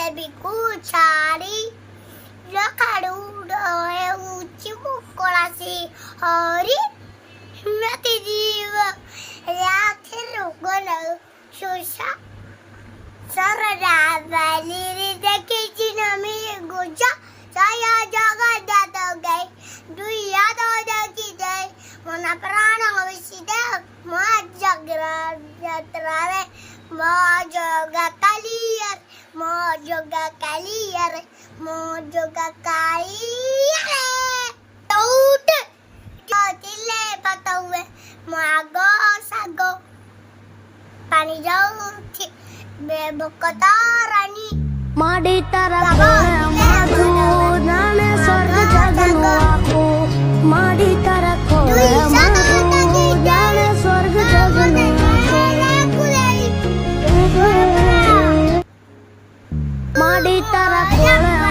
bebiku cari Lakaru doe uci mukolasi hari mati jiwa yakin gona susah sarada baliri deki jinami goja saya jaga dato gay duya do deki day mana prana ngisida majagra jatrare mojoga kaliar mojoga kaliar mojoga kaliar taut jatile patawe mago sago pani jauti bebo kotarani माडी तारा कोळे माधू जाने स्वर्ग जगनु आखो माडी तारा कोळे माधू जाने स्वर्ग जगनु आखो माडी तारा कोळे